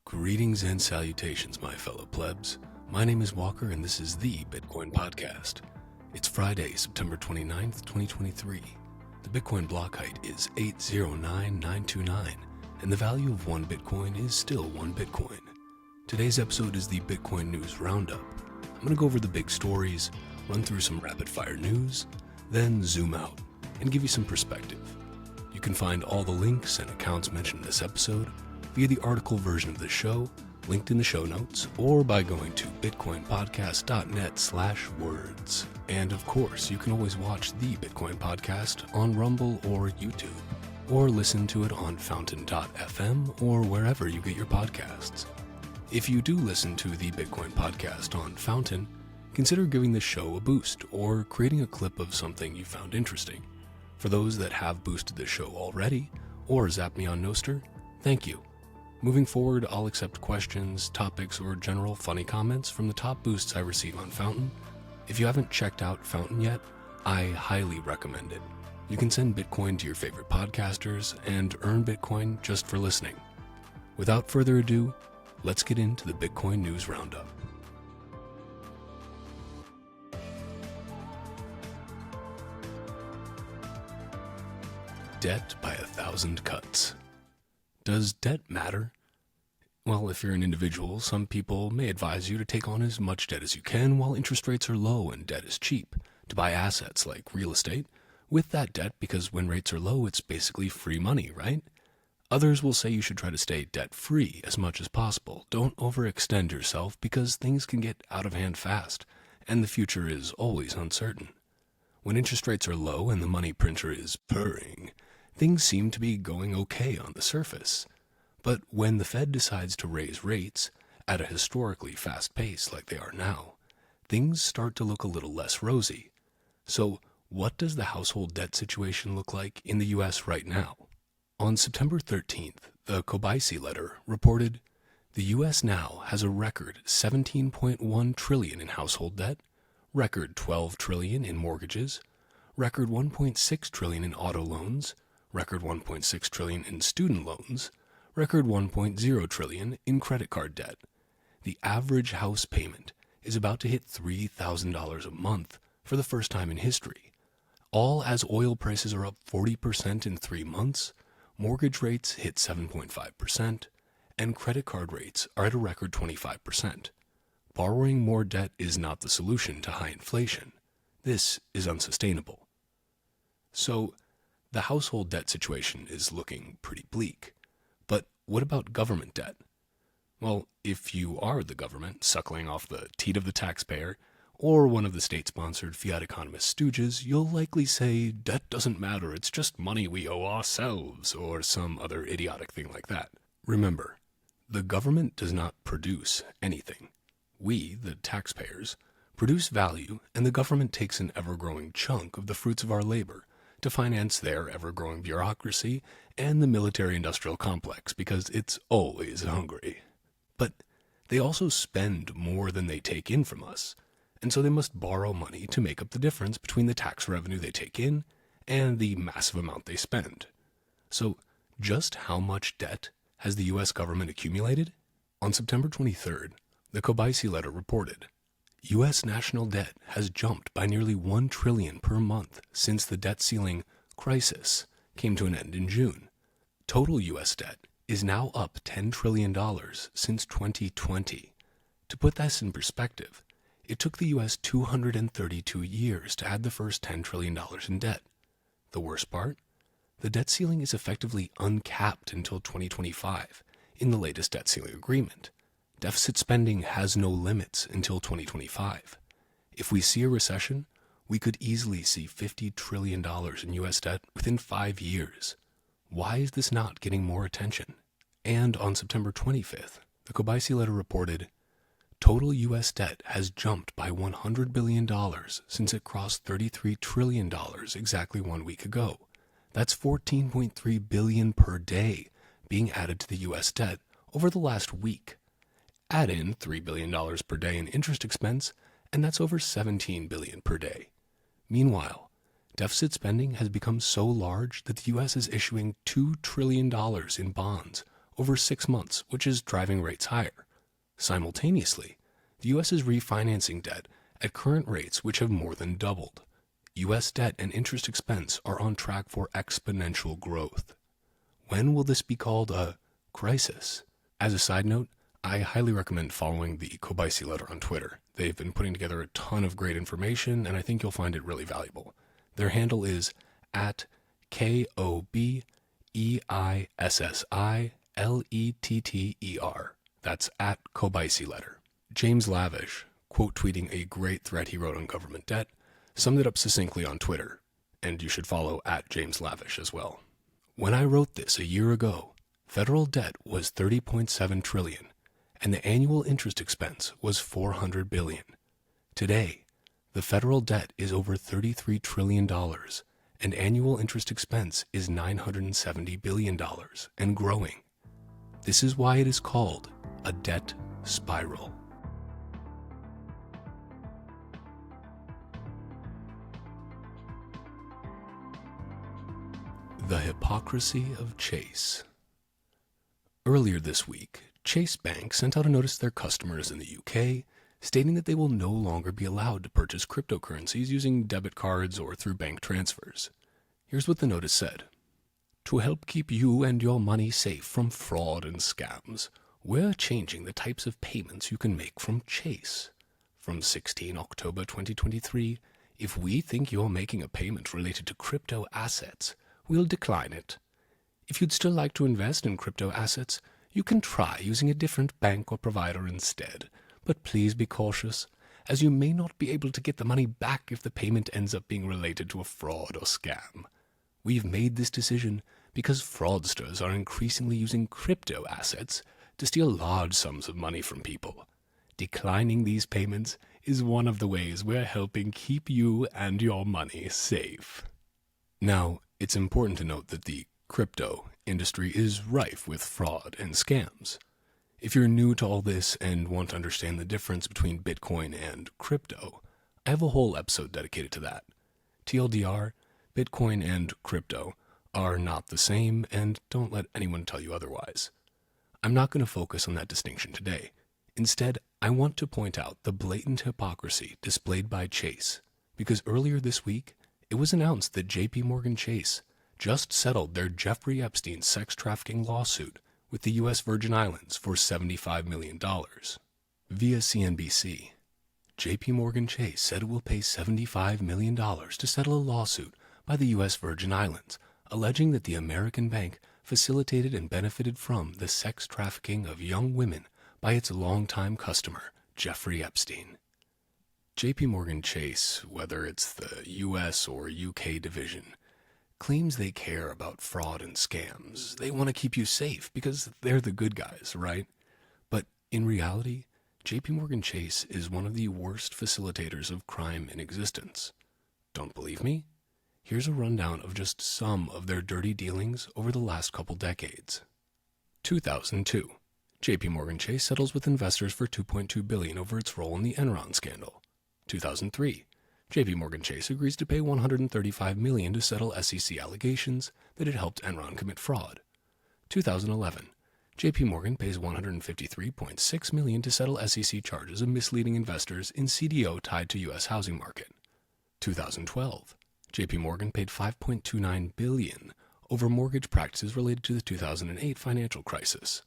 Greetings and salutations, my fellow plebs. My name is Walker, and this is the Bitcoin Podcast. It's Friday, September 29th, 2023. The Bitcoin block height is 809929, and the value of one Bitcoin is still one Bitcoin. Today's episode is the Bitcoin News Roundup. I'm going to go over the big stories, run through some rapid-fire news, then zoom out and give you some perspective. You can find all the links and accounts mentioned in this episode via the article version of the show, linked in the show notes, or by going to bitcoinpodcast.net/words. And of course, you can always watch the Bitcoin Podcast on Rumble or YouTube, or listen to it on fountain.fm or wherever you get your podcasts. If you do listen to the Bitcoin Podcast on Fountain, consider giving the show a boost or creating a clip of something you found interesting. For those that have boosted the show already, or zapped me on Noster, thank you. Moving forward, I'll accept questions, topics, or general funny comments from the top boosts I receive on Fountain. If you haven't checked out Fountain yet, I highly recommend it. You can send Bitcoin to your favorite podcasters and earn Bitcoin just for listening. Without further ado, let's get into the Bitcoin News Roundup. Debt by 1,000 cuts. Does debt matter? Well, if you're an individual, some people may advise you to take on as much debt as you can while interest rates are low and debt is cheap, to buy assets like real estate with that debt, because when rates are low, it's basically free money, right? Others will say you should try to stay debt-free as much as possible. Don't overextend yourself because things can get out of hand fast, and the future is always uncertain. When interest rates are low and the money printer is purring, things seem to be going okay on the surface. But when the Fed decides to raise rates at a historically fast pace like they are now, things start to look a little less rosy. So what does the household debt situation look like in the U.S. right now? On September 13th, the Kobayashi letter reported, the U.S. now has a record $17.1 trillion in household debt, record $12 trillion in mortgages, record $1.6 trillion in auto loans, record $1.6 trillion in student loans, record $1.0 trillion in credit card debt. The average house payment is about to hit $3,000 a month for the first time in history. All as oil prices are up 40% in 3 months, mortgage rates hit 7.5%, and credit card rates are at a record 25%. Borrowing more debt is not the solution to high inflation. This is unsustainable. So, the household debt situation is looking pretty bleak. But what about government debt? Well, if you are the government suckling off the teat of the taxpayer, or one of the state-sponsored fiat economist stooges, you'll likely say, debt doesn't matter, it's just money we owe ourselves, or some other idiotic thing like that. Remember, the government does not produce anything. We, the taxpayers, produce value, and the government takes an ever-growing chunk of the fruits of our labor to finance their ever-growing bureaucracy and the military-industrial complex, because it's always hungry. But they also spend more than they take in from us, and so they must borrow money to make up the difference between the tax revenue they take in and the massive amount they spend. So, just how much debt has the U.S. government accumulated? On September 23rd, the Kobayashi letter reported, U.S. national debt has jumped by nearly $1 trillion per month since the debt ceiling crisis came to an end in June. Total U.S. debt is now up $10 trillion since 2020. To put this in perspective, it took the U.S. 232 years to add the first $10 trillion in debt. The worst part? The debt ceiling is effectively uncapped until 2025 in the latest debt ceiling agreement. Deficit spending has no limits until 2025. If we see a recession, we could easily see $50 trillion in U.S. debt within 5 years. Why is this not getting more attention? And on September 25th, the Kobayashi letter reported, total U.S. debt has jumped by $100 billion since it crossed $33 trillion exactly 1 week ago. That's $14.3 billion per day being added to the U.S. debt over the last week. Add in $3 billion per day in interest expense, and that's over $17 billion per day. Meanwhile, deficit spending has become so large that the U.S. is issuing $2 trillion in bonds over 6 months, which is driving rates higher. Simultaneously, the U.S. is refinancing debt at current rates which have more than doubled. U.S. debt and interest expense are on track for exponential growth. When will this be called a crisis? As a side note, I highly recommend following the Kobayashi letter on Twitter. They've been putting together a ton of great information, and I think you'll find it really valuable. Their handle is at KOBEISSILETTER. That's at Kobayashi letter. James Lavish, quote tweeting a great thread he wrote on government debt, summed it up succinctly on Twitter, and you should follow at James Lavish as well. When I wrote this a year ago, federal debt was $30.7 trillion, and the annual interest expense was $400 billion. Today, the federal debt is over $33 trillion, and annual interest expense is $970 billion, and growing. This is why it is called a debt spiral. The hypocrisy of Chase. Earlier this week, Chase Bank sent out a notice to their customers in the UK stating that they will no longer be allowed to purchase cryptocurrencies using debit cards or through bank transfers. Here's what the notice said. To help keep you and your money safe from fraud and scams, we're changing the types of payments you can make from Chase. From 16 October 2023, if we think you're making a payment related to crypto assets, we'll decline it. If you'd still like to invest in crypto assets, you can try using a different bank or provider instead. But please be cautious, as you may not be able to get the money back if the payment ends up being related to a fraud or scam. We've made this decision because fraudsters are increasingly using crypto assets to steal large sums of money from people. Declining these payments is one of the ways we're helping keep you and your money safe. Now, it's important to note that the crypto industry is rife with fraud and scams. If you're new to all this and want to understand the difference between Bitcoin and crypto, I have a whole episode dedicated to that. TLDR, Bitcoin and crypto are not the same, and don't let anyone tell you otherwise. I'm not going to focus on that distinction today. Instead, I want to point out the blatant hypocrisy displayed by Chase, because earlier this week, it was announced that JP Chase just settled their Jeffrey Epstein sex trafficking lawsuit with the U.S. Virgin Islands for $75 million. Via CNBC, JP Chase said it will pay $75 million to settle a lawsuit by the U.S. Virgin Islands, alleging that the American bank facilitated and benefited from the sex trafficking of young women by its longtime customer, Jeffrey Epstein. JP Chase, whether it's the US or UK division, claims they care about fraud and scams. They want to keep you safe because they're the good guys, right? But in reality, JP Chase is one of the worst facilitators of crime in existence. Don't believe me? Here's a rundown of just some of their dirty dealings over the last couple decades. 2002. JP Chase settles with investors for $2.2 billion over its role in the Enron scandal. 2003. JP Chase agrees to pay $135 million to settle SEC allegations that it helped Enron commit fraud. 2011. JP pays $153.6 million to settle SEC charges of misleading investors in CDO tied to U.S. housing market. 2012. JP paid $5.29 billion over mortgage practices related to the 2008 financial crisis.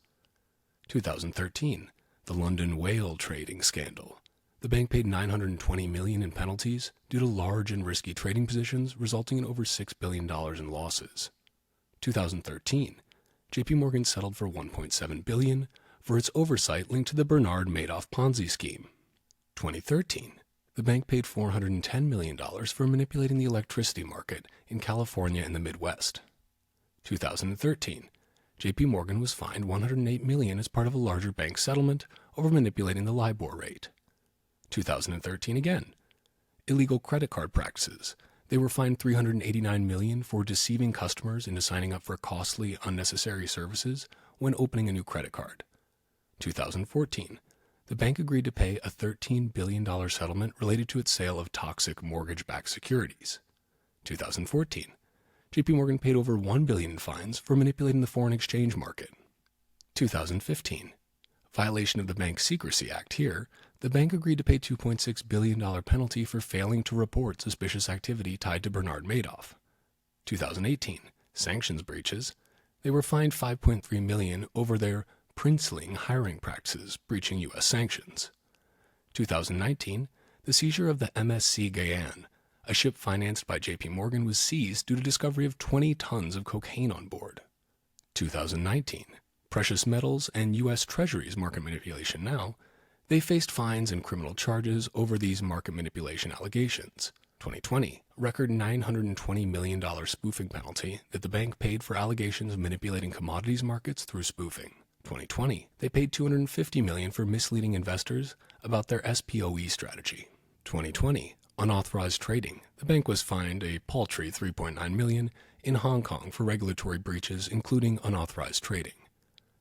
2013. The London whale trading scandal. The bank paid $920 million in penalties due to large and risky trading positions, resulting in over $6 billion in losses. 2013, JP settled for $1.7 billion for its oversight linked to the Bernard Madoff Ponzi scheme. 2013, the bank paid $410 million for manipulating the electricity market in California and the Midwest. 2013, JP was fined $108 million as part of a larger bank settlement over manipulating the LIBOR rate. 2013 again. Illegal credit card practices. They were fined $389 million for deceiving customers into signing up for costly, unnecessary services when opening a new credit card. 2014. The bank agreed to pay a $13 billion settlement related to its sale of toxic mortgage-backed securities. 2014. JP paid over $1 billion in fines for manipulating the foreign exchange market. 2015. Violation of the Bank Secrecy Act. Here, the bank agreed to pay $2.6 billion penalty for failing to report suspicious activity tied to Bernard Madoff. 2018. Sanctions breaches. They were fined $5.3 million over their princeling hiring practices, breaching U.S. sanctions. 2019. The seizure of the MSC Guyane, a ship financed by JP Morgan, was seized due to discovery of 20 tons of cocaine on board. 2019. Precious metals and U.S. Treasuries market manipulation. Now, they faced fines and criminal charges over these market manipulation allegations. 2020, record $920 million spoofing penalty that the bank paid for allegations of manipulating commodities markets through spoofing. 2020, they paid $250 million for misleading investors about their SPOE strategy. 2020, unauthorized trading. The bank was fined a paltry $3.9 million in Hong Kong for regulatory breaches, including unauthorized trading.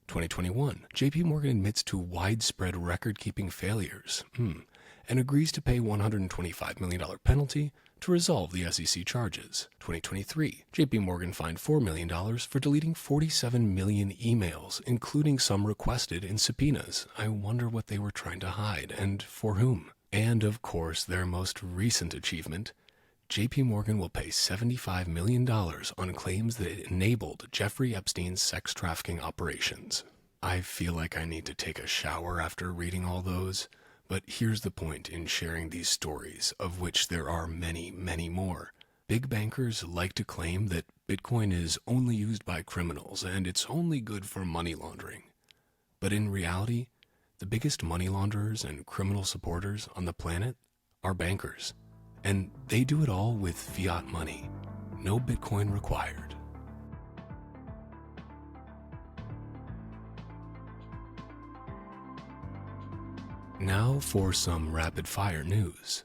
2021, JP Morgan admits to widespread record-keeping failures and agrees to pay $125 million penalty to resolve the SEC charges. 2023, JP Morgan fined $4 million for deleting 47 million emails, including some requested in subpoenas. I wonder what they were trying to hide and for whom. And of course, their most recent achievement, JP Morgan will pay $75 million on claims that it enabled Jeffrey Epstein's sex trafficking operations. I feel like I need to take a shower after reading all those, but here's the point in sharing these stories, of which there are many, many more. Big bankers like to claim that Bitcoin is only used by criminals and it's only good for money laundering. But in reality, the biggest money launderers and criminal supporters on the planet are bankers. And they do it all with fiat money. No Bitcoin required. Now for some rapid-fire news.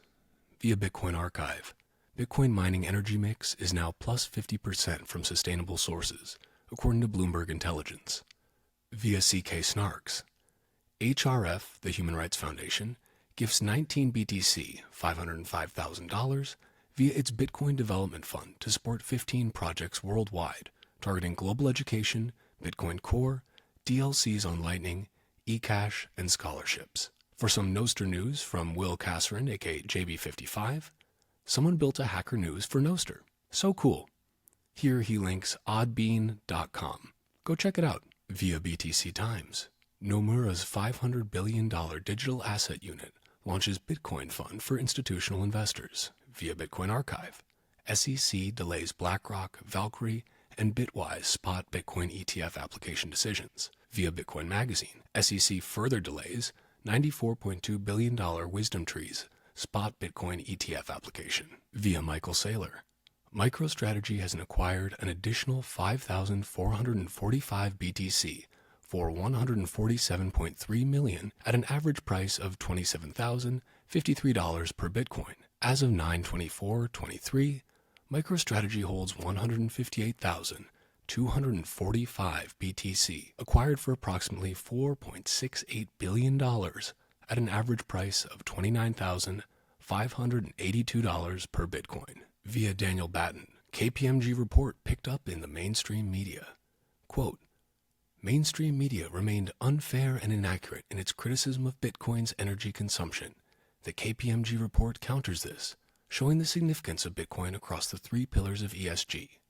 Via Bitcoin Archive, Bitcoin mining energy mix is now plus 50% from sustainable sources, according to Bloomberg Intelligence. Via CK Snarks, HRF, the Human Rights Foundation, gifts 19 BTC, $505,000, via its Bitcoin Development Fund to support 15 projects worldwide, targeting global education, Bitcoin Core, DLCs on Lightning, eCash, and scholarships. For some Nostr news from Will Kasserin, aka JB55, someone built a Hacker News for Nostr. So cool. Here he links oddbean.com. Go check it out. Via BTC Times, Nomura's $500 billion digital asset unit launches Bitcoin fund for institutional investors. Via Bitcoin Archive, SEC delays BlackRock, Valkyrie, and Bitwise spot Bitcoin ETF application decisions. Via Bitcoin Magazine, SEC further delays $94.2 billion Wisdom Trees spot Bitcoin ETF application. Via Michael Saylor, Microstrategy has acquired an additional 5,445 BTC for $147.3 million at an average price of $27,053 per Bitcoin. As of 9/24/23, MicroStrategy holds 158,245 BTC, acquired for approximately $4.68 billion at an average price of $29,582 per Bitcoin. Via Daniel Batten, KPMG report picked up in the mainstream media. Quote, mainstream media remained unfair and inaccurate in its criticism of Bitcoin's energy consumption. The KPMG report counters this, showing the significance of Bitcoin across the three pillars of ESG.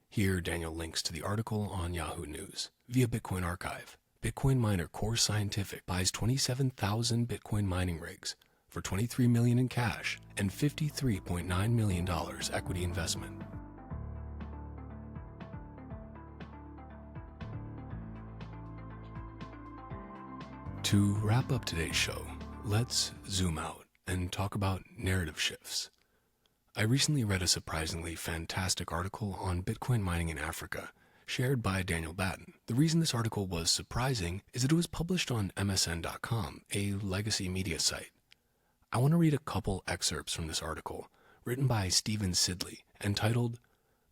Here, Daniel links to the article on Yahoo News. Via Bitcoin Archive, Bitcoin miner Core Scientific buys 27,000 Bitcoin mining rigs for $23 million in cash and $53.9 million equity investment. To wrap up today's show, let's zoom out and talk about narrative shifts. I recently read a surprisingly fantastic article on Bitcoin mining in Africa, shared by Daniel Batten. The reason this article was surprising is that it was published on MSN.com, a legacy media site. I want to read a couple excerpts from this article, written by Stephen Sidley, entitled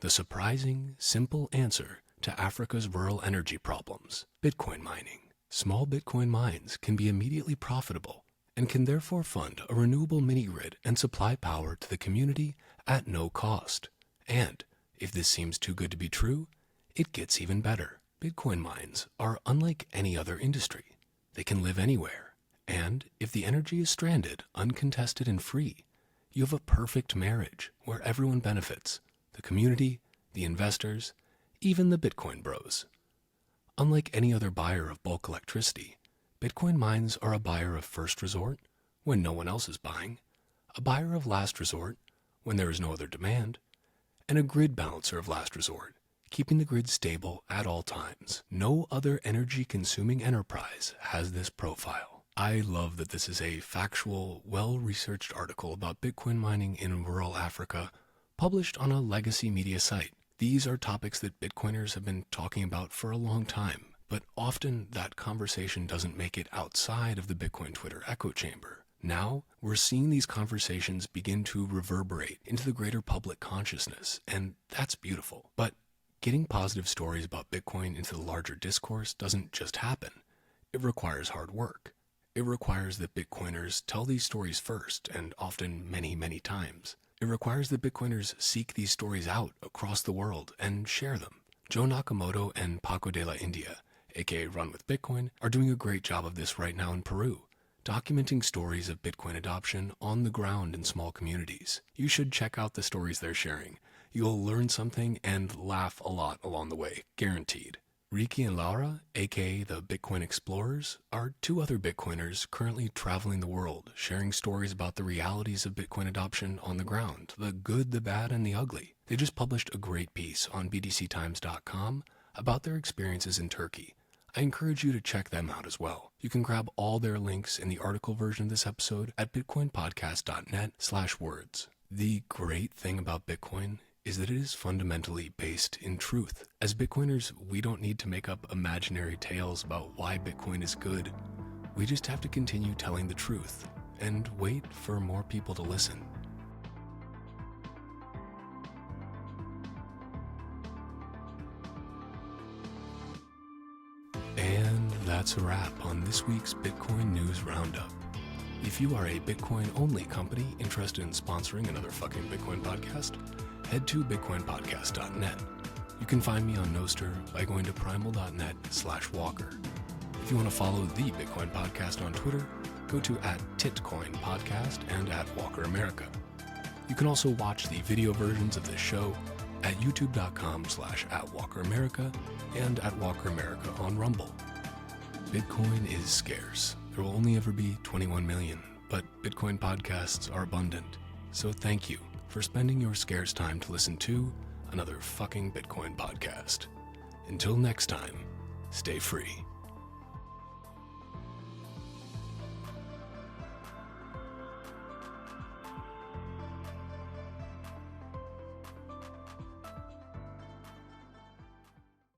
The Surprising, Simple Answer to Africa's Rural Energy Problems, Bitcoin Mining. Small Bitcoin mines can be immediately profitable and can therefore fund a renewable mini-grid and supply power to the community at no cost. And, if this seems too good to be true, it gets even better. Bitcoin mines are unlike any other industry. They can live anywhere, and if the energy is stranded, uncontested, and free, you have a perfect marriage where everyone benefits: the community, the investors, even the Bitcoin bros. Unlike any other buyer of bulk electricity, Bitcoin mines are a buyer of first resort when no one else is buying, a buyer of last resort when there is no other demand, and a grid balancer of last resort, keeping the grid stable at all times. No other energy-consuming enterprise has this profile. I love that this is a factual, well-researched article about Bitcoin mining in rural Africa, published on a legacy media site. These are topics that Bitcoiners have been talking about for a long time, but often that conversation doesn't make it outside of the Bitcoin Twitter echo chamber. Now, we're seeing these conversations begin to reverberate into the greater public consciousness, and that's beautiful. But getting positive stories about Bitcoin into the larger discourse doesn't just happen. It requires hard work. It requires that Bitcoiners tell these stories first, and often many, many times. It requires that Bitcoiners seek these stories out across the world and share them. Joe Nakamoto and Paco de la India, aka Run with Bitcoin, are doing a great job of this right now in Peru, documenting stories of Bitcoin adoption on the ground in small communities. You should check out the stories they're sharing. You'll learn something and laugh a lot along the way, guaranteed. Riki and Laura, aka the Bitcoin Explorers, are two other Bitcoiners currently traveling the world, sharing stories about the realities of Bitcoin adoption on the ground, the good, the bad, and the ugly. They just published a great piece on btctimes.com about their experiences in Turkey. I encourage you to check them out as well. You can grab all their links in the article version of this episode at bitcoinpodcast.net/words. The great thing about Bitcoin is that it is fundamentally based in truth. As Bitcoiners, we don't need to make up imaginary tales about why Bitcoin is good. We just have to continue telling the truth and wait for more people to listen. And that's a wrap on this week's Bitcoin News Roundup. If you are a Bitcoin-only company interested in sponsoring another fucking Bitcoin podcast, head to bitcoinpodcast.net. You can find me on Nostr by going to primal.net/walker. If you want to follow the Bitcoin Podcast on Twitter, go to @titcoinpodcast and @walkeramerica. You can also watch the video versions of this show at youtube.com/@walkeramerica and @walkeramerica on Rumble. Bitcoin is scarce. There will only ever be 21 million, but Bitcoin podcasts are abundant. So thank you for spending your scarce time to listen to another fucking Bitcoin podcast. Until next time, stay free.